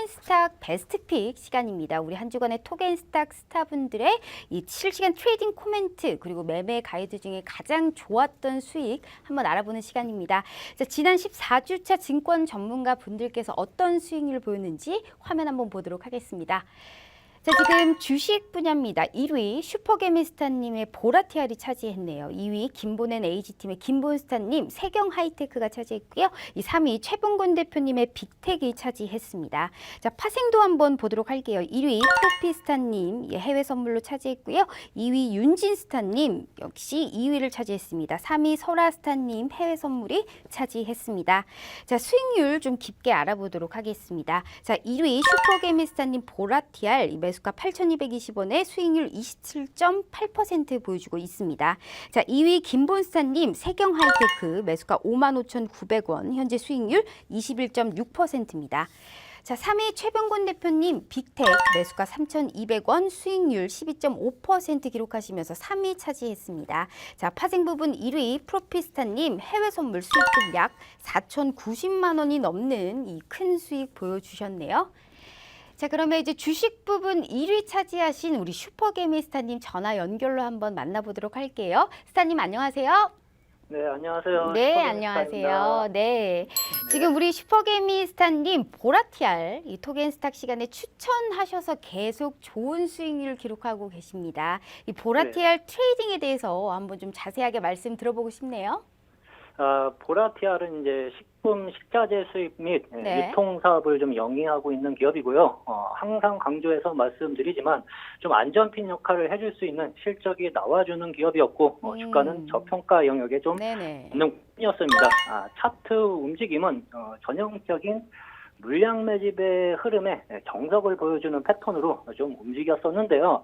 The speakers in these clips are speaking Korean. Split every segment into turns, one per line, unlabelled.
톡앤스탁 베스트픽 시간입니다. 우리 한 주간의 톡앤스탁 스타분들의 이 실시간 트레이딩 코멘트 그리고 매매 가이드 중에 가장 좋았던 수익 한번 알아보는 시간입니다. 자, 지난 14주차 증권 전문가 분들께서 어떤 수익률을 보였는지 화면 한번 보도록 하겠습니다. 자, 지금 주식 분야입니다. 1위 슈퍼개미스타님의 보라티알이 차지했네요. 2위 김보낸 AG팀의 김본스타님, 세경하이테크가 차지했고요. 이 3위 최봉곤 대표님의 빅텍이 차지했습니다. 자, 파생도 한번 보도록 할게요. 1위 프로피스타님 해외 선물로 차지했고요. 2위 윤진스타님 역시 2위를 차지했습니다. 3위 설아스타님 해외 선물이 차지했습니다. 자, 수익률 좀 깊게 알아보도록 하겠습니다. 자, 1위 슈퍼개미스타님 보라티알 매수가 8,220원에 수익률 27.8% 보여주고 있습니다. 자, 2위 김본스타님 세경하이테크 매수가 55,900원, 현재 수익률 21.6%입니다. 자, 3위 최병곤 대표님 빅텍 매수가 3,200원, 수익률 12.5% 기록하시면서 3위 차지했습니다. 자, 파생 부분 1위 프로피스타님 해외 선물 수익금 약 4,090만 원이 넘는 이 큰 수익 보여주셨네요. 자, 그러면 이제 주식 부분 1위 차지하신 우리 슈퍼개미스타님 전화 연결로 한번 만나보도록 할게요. 스타님 안녕하세요.
네, 안녕하세요.
네, 안녕하세요. 네. 지금 우리 슈퍼개미스타님 보라티알 이 톡앤스탁 시간에 추천하셔서 계속 좋은 수익률을 기록하고 계십니다. 이 보라티알 트레이딩에 대해서 한번 좀 자세하게 말씀 들어보고 싶네요.
보라티알은 이제 식품, 식자재 수입 및
네.
유통 사업을 좀 영위하고 있는 기업이고요. 항상 강조해서 말씀드리지만 좀 안전핀 역할을 해줄 수 있는 실적이 나와주는 기업이었고 주가는 저평가 영역에 좀 있는 뿐이었습니다. 차트 움직임은 전형적인 물량 매집의 흐름에 정석을 보여주는 패턴으로 좀 움직였었는데요.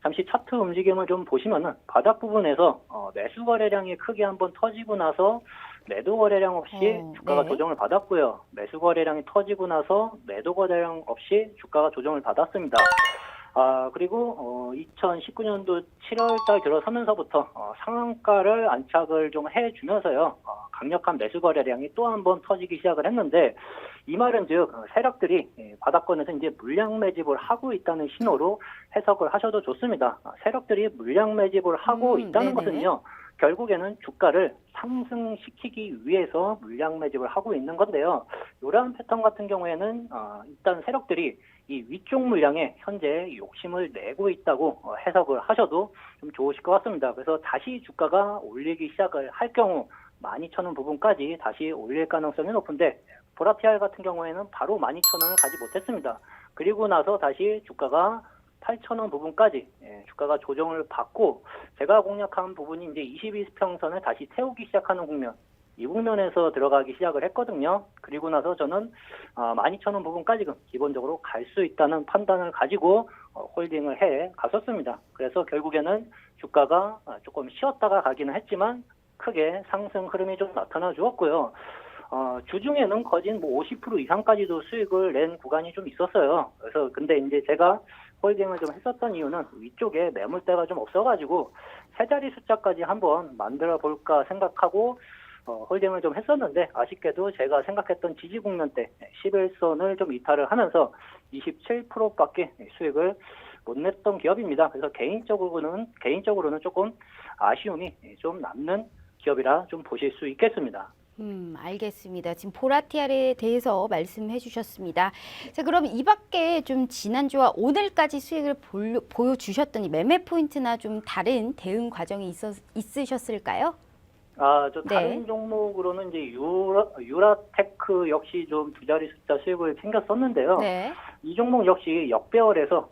잠시 차트 움직임을 좀 보시면은 바닥 부분에서 매수 거래량이 크게 한번 터지고 나서 매도 거래량 없이 주가가 조정을 받았고요. 매수 거래량이 터지고 나서 매도 거래량 없이 주가가 조정을 받았습니다. 그리고 2019년도 7월달 들어서면서부터 상한가를 안착을 좀 해주면서요. 강력한 매수 거래량이 또 한 번 터지기 시작을 했는데 이 말은 즉 세력들이 바닥권에서 이제 물량 매집을 하고 있다는 신호로 해석을 하셔도 좋습니다. 세력들이 물량 매집을 하고 있다는 것은요. 결국에는 주가를 상승시키기 위해서 물량 매집을 하고 있는 건데요. 이러한 패턴 같은 경우에는 일단 세력들이 이 위쪽 물량에 현재 욕심을 내고 있다고 해석을 하셔도 좀 좋으실 것 같습니다. 그래서 다시 주가가 올리기 시작을 할 경우 12,000원 부분까지 다시 올릴 가능성이 높은데 보라티알 같은 경우에는 바로 12,000원을 가지 못했습니다. 그리고 나서 다시 주가가 8,000원 부분까지 주가가 조정을 받고 제가 공략한 부분이 이제 22수평선을 다시 태우기 시작하는 국면, 이 국면에서 들어가기 시작을 했거든요. 그리고 나서 저는 12,000원 부분까지 기본적으로 갈 수 있다는 판단을 가지고 홀딩을 해 갔었습니다. 그래서 결국에는 주가가 조금 쉬었다가 가기는 했지만 크게 상승 흐름이 좀 나타나 주었고요. 주중에는 거진 50% 이상까지도 수익을 낸 구간이 좀 있었어요. 그래서 근데 이제 제가 홀딩을 좀 했었던 이유는 위쪽에 매물대가 좀 없어가지고 세 자리 숫자까지 한번 만들어 볼까 생각하고 홀딩을 좀 했었는데 아쉽게도 제가 생각했던 지지 국면 때 11선을 좀 이탈을 하면서 27%밖에 수익을 못 냈던 기업입니다. 그래서 개인적으로는 조금 아쉬움이 좀 남는 기업이라 좀 보실 수 있겠습니다.
알겠습니다. 지금 보라티알에 대해서 말씀해 주셨습니다. 자, 그럼 이 밖에 좀 지난주와 오늘까지 수익을 보여주셨던 이 매매 포인트나 좀 다른 대응 과정이 있으셨을까요?
다른 종목으로는 이제 유라테크 역시 좀 두 자리 숫자 수익을 챙겼었는데요.
네.
이 종목 역시 역배열에서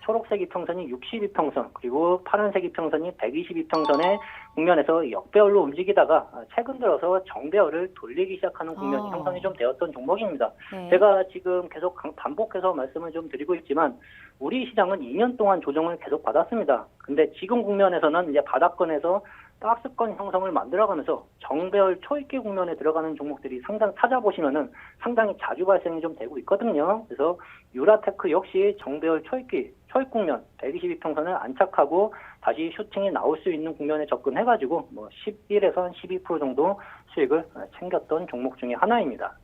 초록색 이평선이 62평선 그리고 파란색 이평선이 122평선의 국면에서 역배열로 움직이다가 최근 들어서 정배열을 돌리기 시작하는 국면이 형성이 좀 되었던 종목입니다. 제가 지금 계속 반복해서 말씀을 좀 드리고 있지만 우리 시장은 2년 동안 조정을 계속 받았습니다. 근데 지금 국면에서는 이제 바닥권에서 박스권 형성을 만들어가면서 정배열 초입기 국면에 들어가는 종목들이 찾아보시면은 상당히 자주 발생이 좀 되고 있거든요. 그래서 유라테크 역시 정배열 초입 국면 122평선을 안착하고 다시 슈팅이 나올 수 있는 국면에 접근해가지고 11에서 12% 정도 수익을 챙겼던 종목 중에 하나입니다.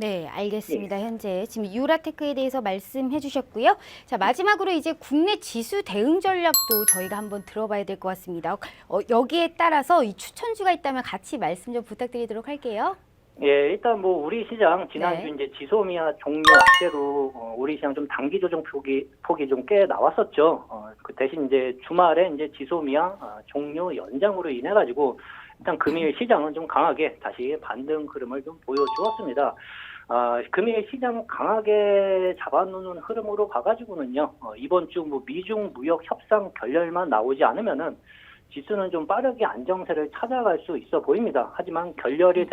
네, 알겠습니다. 현재 지금 유라테크에 대해서 말씀해 주셨고요. 자, 마지막으로 이제 국내 지수 대응 전략도 저희가 한번 들어봐야 될 것 같습니다. 여기에 따라서 이 추천주가 있다면 같이 말씀 좀 부탁드리도록 할게요.
예, 일단 뭐 우리 시장 지난주
네.
이제 지소미아 종료 악재로 우리 시장 좀 단기 조정 폭이 좀 꽤 나왔었죠. 그 대신 이제 주말에 이제 지소미아 종료 연장으로 인해 가지고 일단 금일 시장은 좀 강하게 다시 반등 흐름을 좀 보여주었습니다. 금일 시장 강하게 잡아놓는 흐름으로 봐가지고는요, 이번 주 뭐 미중 무역 협상 결렬만 나오지 않으면은 지수는 좀 빠르게 안정세를 찾아갈 수 있어 보입니다. 하지만 결렬이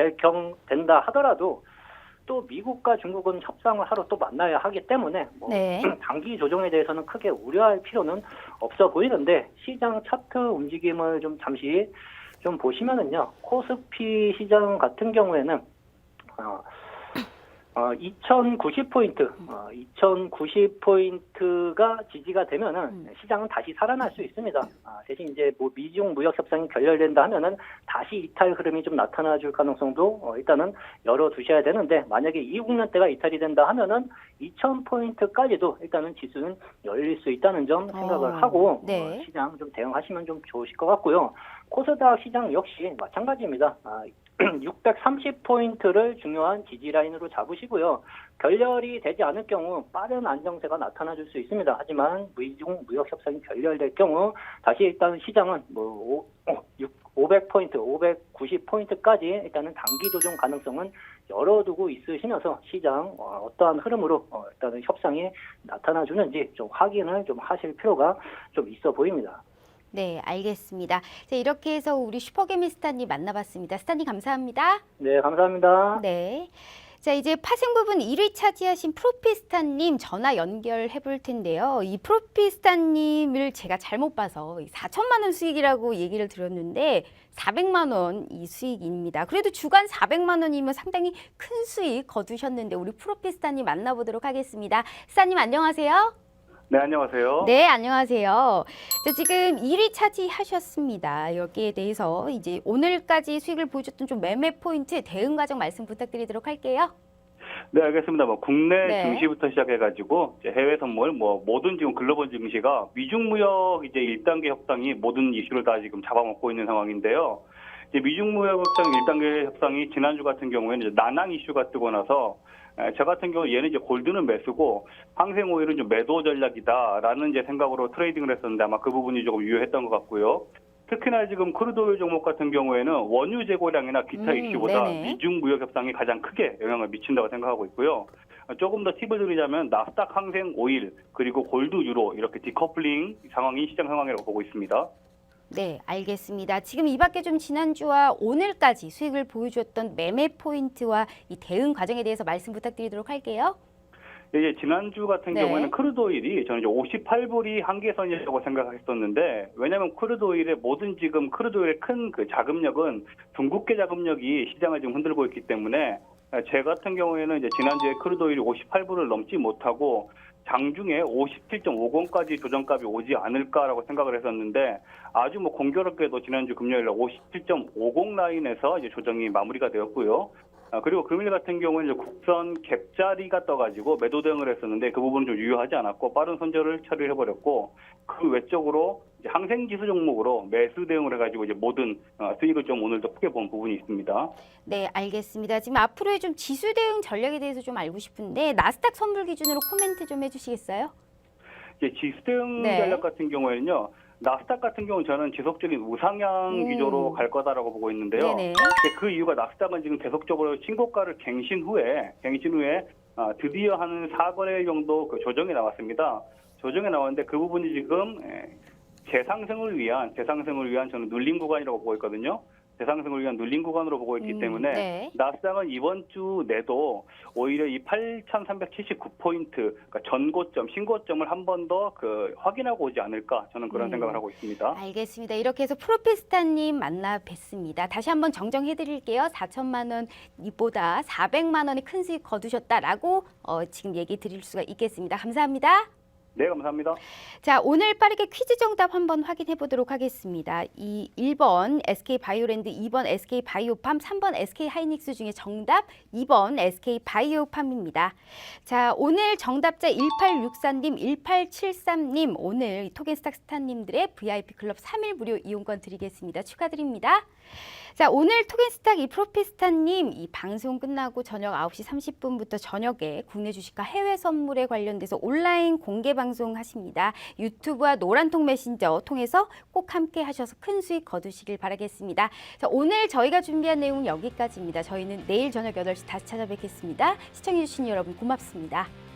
된다 하더라도 또 미국과 중국은 협상을 하러 또 만나야 하기 때문에 뭐
네.
단기 조정에 대해서는 크게 우려할 필요는 없어 보이는데 시장 차트 움직임을 좀 잠시 좀 보시면은요, 코스피 시장 같은 경우에는 2090포인트, 2090포인트가 지지가 되면은 시장은 다시 살아날 수 있습니다. 대신 이제 뭐 미중 무역 협상이 결렬된다 하면은 다시 이탈 흐름이 좀 나타나 줄 가능성도 일단은 열어두셔야 되는데, 만약에 이 국면대가 이탈이 된다 하면은 2000포인트까지도 일단은 지수는 열릴 수 있다는 점 생각을 하고
네.
시장 좀 대응하시면 좀 좋으실 것 같고요. 코스닥 시장 역시 마찬가지입니다. 630포인트를 중요한 지지 라인으로 잡으시고요. 결렬이 되지 않을 경우 빠른 안정세가 나타나줄 수 있습니다. 하지만 미중 무역 협상이 결렬될 경우 다시 일단 시장은 뭐 500포인트, 590포인트까지 일단은 단기 조정 가능성은 열어두고 있으시면서 시장 어떠한 흐름으로 일단은 협상이 나타나주는지 좀 확인을 좀 하실 필요가 좀 있어 보입니다.
네, 알겠습니다. 자, 이렇게 해서 우리 슈퍼개미 스타님 만나봤습니다. 스타님 감사합니다.
네, 감사합니다.
네. 자, 이제 파생 부분 1위 차지하신 프로피스타님 전화 연결해 볼 텐데요. 이 프로피스타님을 제가 잘못 봐서 4천만 원 수익이라고 얘기를 드렸는데 400만 원 이 수익입니다. 그래도 주간 400만 원이면 상당히 큰 수익 거두셨는데 우리 프로피스타님 만나보도록 하겠습니다. 스타님 안녕하세요.
네, 안녕하세요.
네, 안녕하세요. 자, 지금 1위 차지하셨습니다. 여기에 대해서 이제 오늘까지 수익을 보여줬던 좀 매매 포인트 대응 과정 말씀 부탁드리도록 할게요.
네, 알겠습니다. 뭐 국내
네.
증시부터 시작해가지고 이제 해외 선물, 뭐 모든 지금 글로벌 증시가 미중 무역 이제 1단계 협상이 모든 이슈를 다 지금 잡아먹고 있는 상황인데요. 이제 미중 무역 협상 1단계 협상이 지난주 같은 경우에는 이제 난항 이슈가 뜨고 나서 저 같은 경우 얘는 이제 골드는 매수고 항생 오일은 좀 매도 전략이다라는 이제 생각으로 트레이딩을 했었는데 아마 그 부분이 조금 유효했던 것 같고요. 특히나 지금 크루드 오일 종목 같은 경우에는 원유 재고량이나 기타 이슈보다
네네.
미중 무역 협상이 가장 크게 영향을 미친다고 생각하고 있고요. 조금 더 팁을 드리자면 나스닥 항생 오일 그리고 골드 유로 이렇게 디커플링 상황이 시장 상황이라고 보고 있습니다.
네, 알겠습니다. 지금 이 밖에 좀 지난주와 오늘까지 수익을 보여주었던 매매 포인트와 이 대응 과정에 대해서 말씀 부탁드리도록 할게요.
이제 지난주 같은
네.
경우에는 크루드 오일이 저는 이제 58불이 한계선이라고 생각했었는데, 왜냐하면 크루드 오일의 모든 지금 크루드 오일의 큰 그 자금력은 중국계 자금력이 시장을 지금 흔들고 있기 때문에 제 같은 경우에는 이제 지난주에 크루드 오일이 58불을 넘지 못하고 장중에 57.50까지 조정값이 오지 않을까라고 생각을 했었는데, 아주 뭐 공교롭게도 지난주 금요일 날 57.50 라인에서 이제 조정이 마무리가 되었고요. 그리고 금일 같은 경우는 이제 국선 갭자리가 떠가지고 매도 대응을 했었는데 그 부분은 좀 유효하지 않았고 빠른 손절을 처리해버렸고, 그 외적으로 이제 항생지수 종목으로 매수 대응을 해가지고 이제 모든 수익을 좀 오늘도 크게 본 부분이 있습니다.
네, 알겠습니다. 지금 앞으로의 좀 지수 대응 전략에 대해서 좀 알고 싶은데 나스닥 선물 기준으로 코멘트 좀 해주시겠어요?
이제 지수 대응
네.
전략 같은 경우에는요. 나스닥 같은 경우는 저는 지속적인 우상향 기조로 갈 거다라고 보고 있는데요.
네네.
그 이유가 나스닥은 지금 계속적으로 신고가를 갱신 후에 드디어 한 4거래일 정도 그 조정이 나왔습니다. 조정이 나왔는데 그 부분이 지금 재상승을 위한 저는 눌림 구간이라고 보고 있거든요. 재상승을 위한 눌림 구간으로 보고 있기 때문에
네.
나스닥은 이번 주 내도 오히려 이 8,379포인트, 그러니까 전고점, 신고점을 한 번 더 확인하고 오지 않을까, 저는 그런 생각을 하고 있습니다.
알겠습니다. 이렇게 해서 프로피스타님 만나 뵀습니다. 다시 한번 정정해 드릴게요. 4천만 원보다 400만 원의 큰 수익 거두셨다라고 지금 얘기 드릴 수가 있겠습니다. 감사합니다.
네, 감사합니다.
자, 오늘 빠르게 퀴즈 정답 한번 확인해 보도록 하겠습니다. 이 1번 SK바이오랜드, 2번 SK바이오팜, 3번 SK하이닉스 중에 정답 2번 SK바이오팜입니다. 자, 오늘 정답자 1864님, 1873님, 오늘 토겐스탁스타님들의 VIP 클럽 3일 무료 이용권 드리겠습니다. 축하드립니다. 자, 오늘 토겐스탁 이 프로피스타님 이 방송 끝나고 저녁 9시 30분부터 저녁에 국내 주식과 해외 선물에 관련돼서 온라인 공개 방송 하십니다. 유튜브와 노란통 메신저 통해서 꼭 함께 하셔서 큰 수익 거두시길 바라겠습니다. 자, 오늘 저희가 준비한 내용은 여기까지입니다. 저희는 내일 저녁 8시 다시 찾아뵙겠습니다. 시청해주신 여러분 고맙습니다.